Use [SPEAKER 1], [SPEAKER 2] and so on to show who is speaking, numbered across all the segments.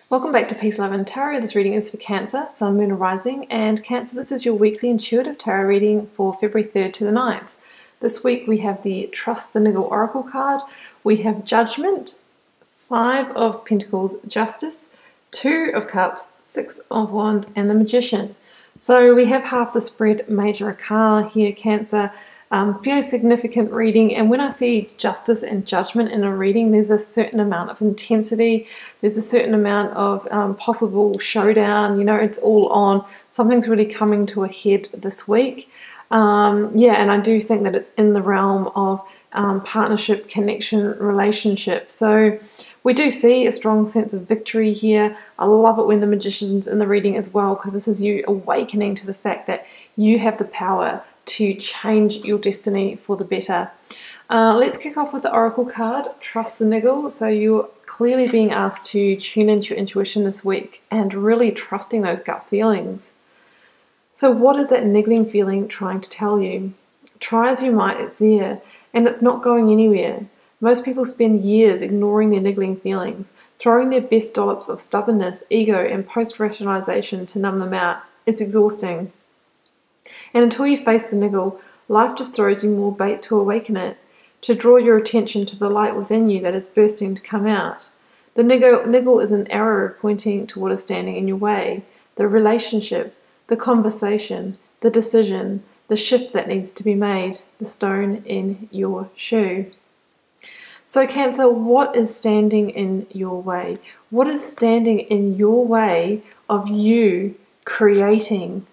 [SPEAKER 1] Welcome back to Peace, Love and Tarot. This reading is for Cancer, Sun, Moon, and Rising. And Cancer, this is your weekly intuitive tarot reading for February 3rd to the 9th. This week we have the Trust the Niggle Oracle card. We have Judgment, 5 of Pentacles, Justice, 2 of Cups, 6 of Wands, and the Magician. So we have half the spread major arcana here, Cancer. Fairly significant reading, and when I see justice and judgment in a reading, there's a certain amount of intensity, there's a certain amount of possible showdown, you know, it's all on. Something's really coming to a head this week. Yeah, and I do think that it's in the realm of partnership, connection, relationship. So we do see a strong sense of victory here. I love it when the Magician's in the reading as well, because this is you awakening to the fact that you have the power to change your destiny for the better. Let's kick off with the Oracle card, Trust the Niggle. So you're clearly being asked to tune into your intuition this week and really trusting those gut feelings. So what is that niggling feeling trying to tell you? Try as you might, it's there, and it's not going anywhere. Most people spend years ignoring their niggling feelings, throwing their best dollops of stubbornness, ego, and post-rationalization to numb them out. It's exhausting. And until you face the niggle, life just throws you more bait to awaken it, to draw your attention to the light within you that is bursting to come out. The niggle is an arrow pointing to what is standing in your way, the relationship, the conversation, the decision, the shift that needs to be made, the stone in your shoe. So Cancer, what is standing in your way? What is standing in your way of you creating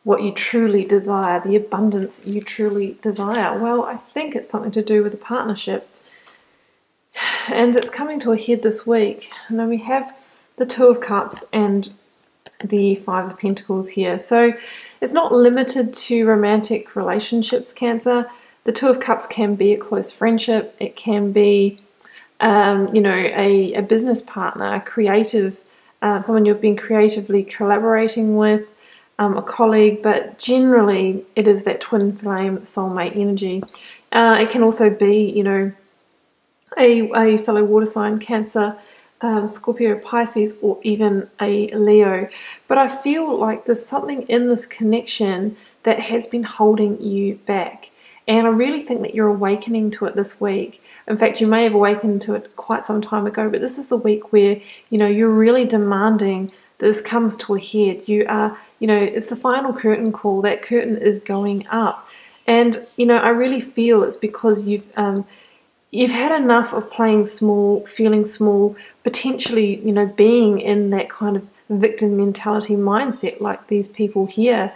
[SPEAKER 1] what you truly desire, the abundance you truly desire? Well, I think it's something to do with a partnership. And it's coming to a head this week. And then we have the 2 of Cups and the 5 of Pentacles here. So it's not limited to romantic relationships, Cancer. The 2 of Cups can be a close friendship. It can be, you know, a business partner, a creative, someone you've been creatively collaborating with, a colleague, but generally it is that twin flame soulmate energy. It can also be, you know, a fellow water sign, Cancer, Scorpio, Pisces, or even a Leo. But I feel like there's something in this connection that has been holding you back. And I really think that you're awakening to it this week. In fact, you may have awakened to it quite some time ago, but this is the week where, you know, you're really demanding this comes to a head. You are, you know, it's the final curtain call. That curtain is going up. And, you know, I really feel it's because you've had enough of playing small, feeling small, potentially, you know, being in that kind of victim mentality mindset like these people here.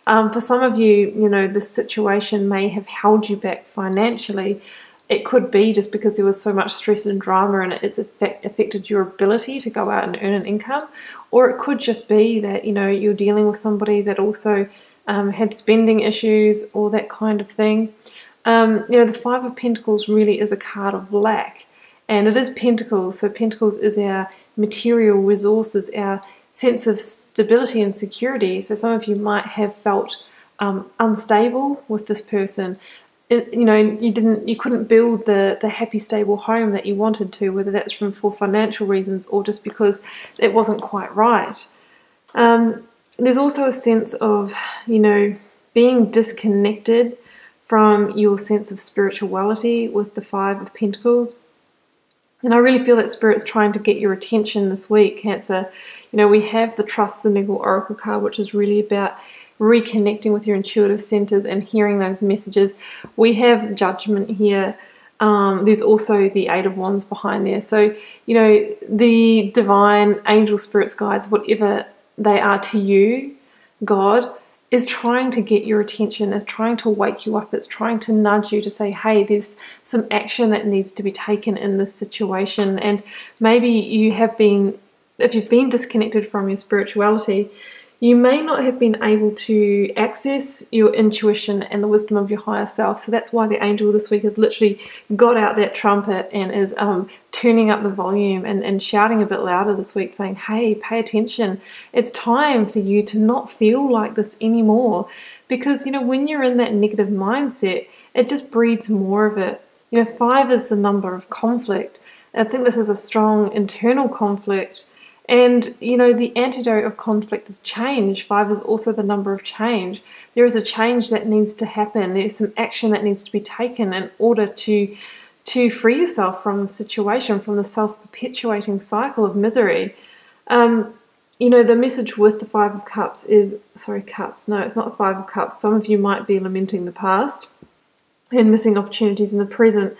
[SPEAKER 1] For some of you, you know, this situation may have held you back financially. It could be just because there was so much stress and drama and it's affected your ability to go out and earn an income. Or it could just be that, you know, you're dealing with somebody that also had spending issues or that kind of thing. You know, the 5 of Pentacles really is a card of lack. And it is Pentacles. So Pentacles is our material resources, our sense of stability and security. So some of you might have felt unstable with this person. You know, you couldn't build the happy, stable home that you wanted to, whether that's for financial reasons or just because it wasn't quite right. There's also a sense of, you know, being disconnected from your sense of spirituality with the 5 of Pentacles. And I really feel that Spirit's trying to get your attention this week, Cancer. You know, we have the Trust the Niggle Oracle card, which is really about reconnecting with your intuitive centers and hearing those messages. We have Judgment here. There's also the 8 of Wands behind there. So, you know, the divine angel spirits, guides, whatever they are to you, God is trying to get your attention, is trying to wake you up. It's trying to nudge you to say, hey, there's some action that needs to be taken in this situation. And maybe you have been, if you've been disconnected from your spirituality, you may not have been able to access your intuition and the wisdom of your higher self. So that's why the angel this week has literally got out that trumpet and is turning up the volume and shouting a bit louder this week, saying, hey, pay attention. It's time for you to not feel like this anymore. Because, you know, when you're in that negative mindset, it just breeds more of it. You know, 5 is the number of conflict. I think this is a strong internal conflict. And, you know, the antidote of conflict is change. 5 is also the number of change. There is a change that needs to happen. There's some action that needs to be taken in order to free yourself from the situation, from the self-perpetuating cycle of misery. You know, the message with the 5 of Cups is, sorry, Cups, no, it's not the 5 of Cups. Some of you might be lamenting the past and missing opportunities in the present.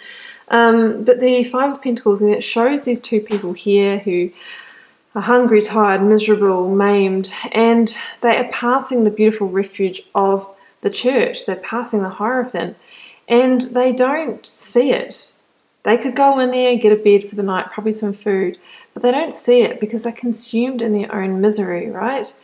[SPEAKER 1] But the 5 of Pentacles, and it shows these two people here who are hungry, tired, miserable, maimed, and they are passing the beautiful refuge of the church. They're passing the Hierophant, and they don't see it. They could go in there, get a bed for the night, probably some food, but they don't see it because they're consumed in their own misery, right?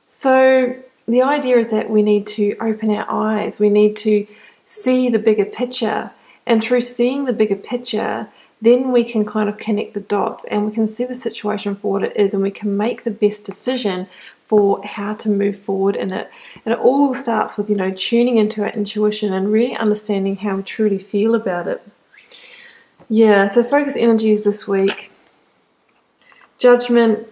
[SPEAKER 1] So the idea is that we need to open our eyes. We need to see the bigger picture, and through seeing the bigger picture, then we can kind of connect the dots and we can see the situation for what it is, and we can make the best decision for how to move forward in it. And it all starts with, you know, tuning into our intuition and really understanding how we truly feel about it. Yeah, so focus energies this week. Judgment,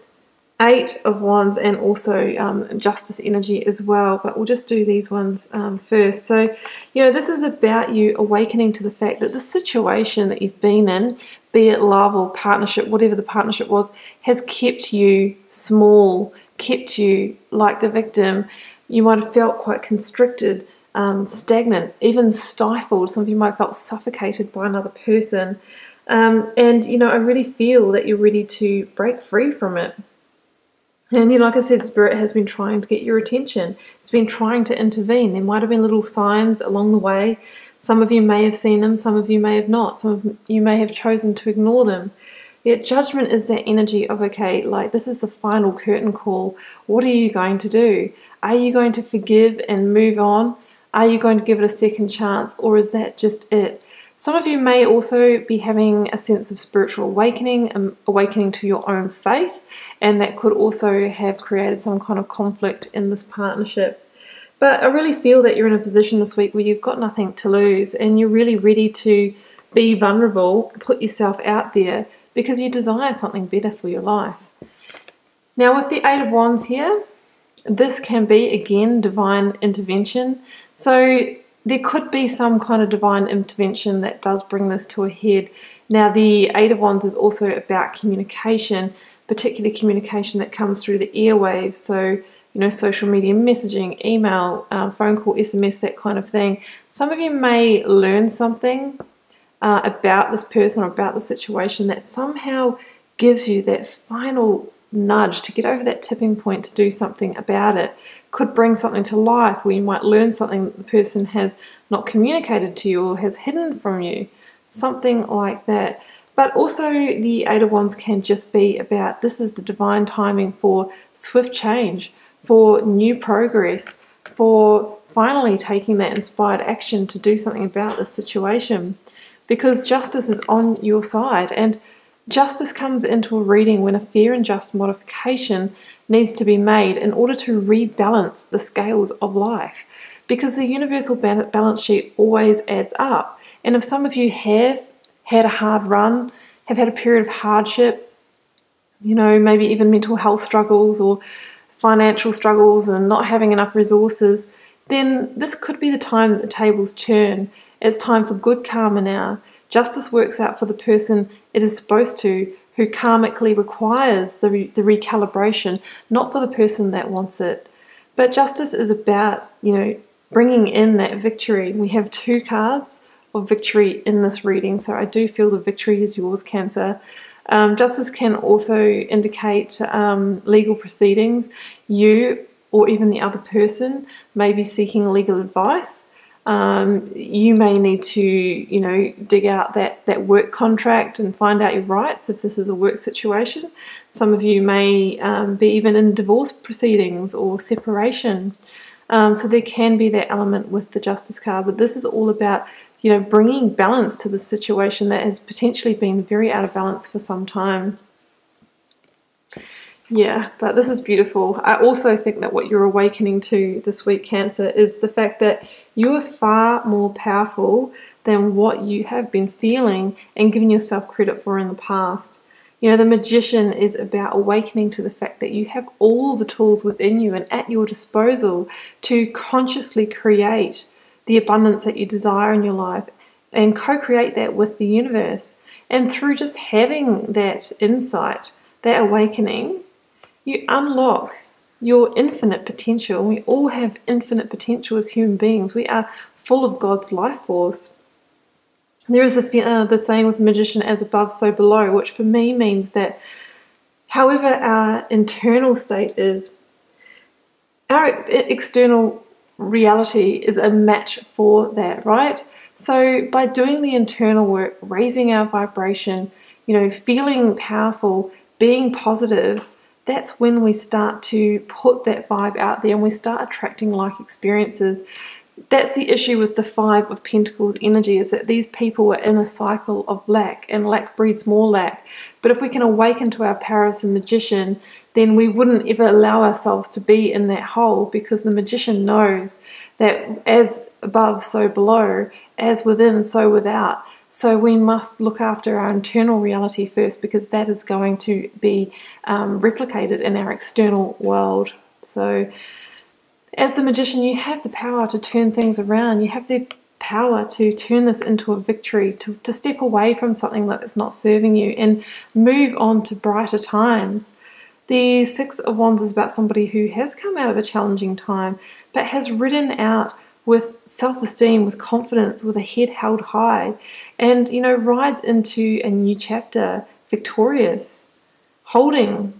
[SPEAKER 1] 8 of Wands, and also Justice energy as well. But we'll just do these ones first. So, you know, this is about you awakening to the fact that the situation that you've been in, be it love or partnership, whatever the partnership was, has kept you small, kept you like the victim. You might have felt quite constricted, stagnant, even stifled. Some of you might have felt suffocated by another person. And, you know, I really feel that you're ready to break free from it. And, you know, like I said, Spirit has been trying to get your attention. It's been trying to intervene. There might have been little signs along the way. Some of you may have seen them, some of you may have not. Some of you may have chosen to ignore them. Yet judgment is that energy of, okay, like this is the final curtain call. What are you going to do? Are you going to forgive and move on? Are you going to give it a second chance, or is that just it? Some of you may also be having a sense of spiritual awakening, awakening to your own faith, and that could also have created some kind of conflict in this partnership. But I really feel that you're in a position this week where you've got nothing to lose, and you're really ready to be vulnerable, put yourself out there, because you desire something better for your life. Now with the 8 of Wands here, this can be, again, divine intervention. So there could be some kind of divine intervention that does bring this to a head. Now, the 8 of Wands is also about communication, particularly communication that comes through the airwaves. So, you know, social media messaging, email, phone call, SMS, that kind of thing. Some of you may learn something about this person or about the situation that somehow gives you that final nudge to get over that tipping point to do something about it. Could bring something to life where you might learn something that the person has not communicated to you or has hidden from you, something like that. But also the 8 of Wands can just be about, this is the divine timing for swift change, for new progress, for finally taking that inspired action to do something about this situation, because justice is on your side. And justice comes into a reading when a fair and just modification needs to be made in order to rebalance the scales of life, because the universal balance sheet always adds up. And if some of you have had a hard run, have had a period of hardship, you know, maybe even mental health struggles or financial struggles and not having enough resources, then this could be the time that the tables turn. It's time for good karma now. Justice works out for the person it is supposed to, who karmically requires the recalibration, not for the person that wants it. But justice is about, you know, bringing in that victory. We have 2 cards of victory in this reading, so I do feel the victory is yours, Cancer. Justice can also indicate legal proceedings. You or even the other person may be seeking legal advice. You may need to, you know, dig out that work contract and find out your rights if this is a work situation. Some of you may be even in divorce proceedings or separation. So there can be that element with the Justice card, but this is all about, you know, bringing balance to the situation that has potentially been very out of balance for some time. Yeah, but this is beautiful. I also think that what you're awakening to this week, Cancer, is the fact that you are far more powerful than what you have been feeling and giving yourself credit for in the past. You know, the Magician is about awakening to the fact that you have all the tools within you and at your disposal to consciously create the abundance that you desire in your life and co-create that with the universe. And through just having that insight, that awakening, you unlock your infinite potential. We all have infinite potential as human beings. We are full of God's life force. There is the saying with the Magician, as above, so below, which for me means that however our internal state is, our external reality is a match for that, right? So by doing the internal work, raising our vibration, feeling powerful, being positive, that's when we start to put that vibe out there and we start attracting like experiences. That's the issue with the Five of Pentacles energy, is that these people are in a cycle of lack, and lack breeds more lack. But if we can awaken to our power as the Magician, then we wouldn't ever allow ourselves to be in that hole, because the Magician knows that as above, so below, as within, so without. So we must look after our internal reality first, because that is going to be replicated in our external world. So as the Magician, you have the power to turn things around. You have the power to turn this into a victory, to step away from something that is not serving you and move on to brighter times. The Six of Wands is about somebody who has come out of a challenging time, but has ridden out with self-esteem, with confidence, with a head held high, and, rides into a new chapter victorious, holding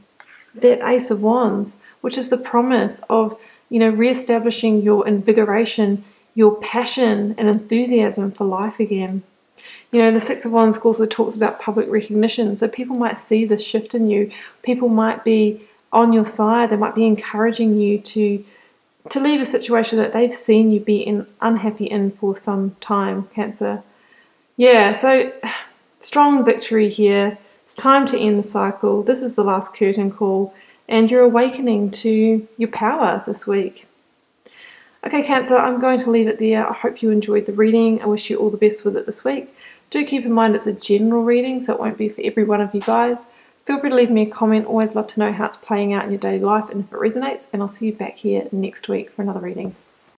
[SPEAKER 1] that Ace of Wands, which is the promise of re-establishing your invigoration, your passion and enthusiasm for life again. The Six of Wands also talks about public recognition. So people might see this shift in you. People might be on your side. They might be encouraging you to leave a situation that they've seen you be unhappy in for some time, Cancer. Yeah, so strong victory here. It's time to end the cycle. This is the last curtain call, and you're awakening to your power this week. Okay, Cancer, I'm going to leave it there. I hope you enjoyed the reading. I wish you all the best with it this week. Do keep in mind it's a general reading, so it won't be for every one of you guys. Feel free to leave me a comment. Always love to know how it's playing out in your daily life and if it resonates. And I'll see you back here next week for another reading.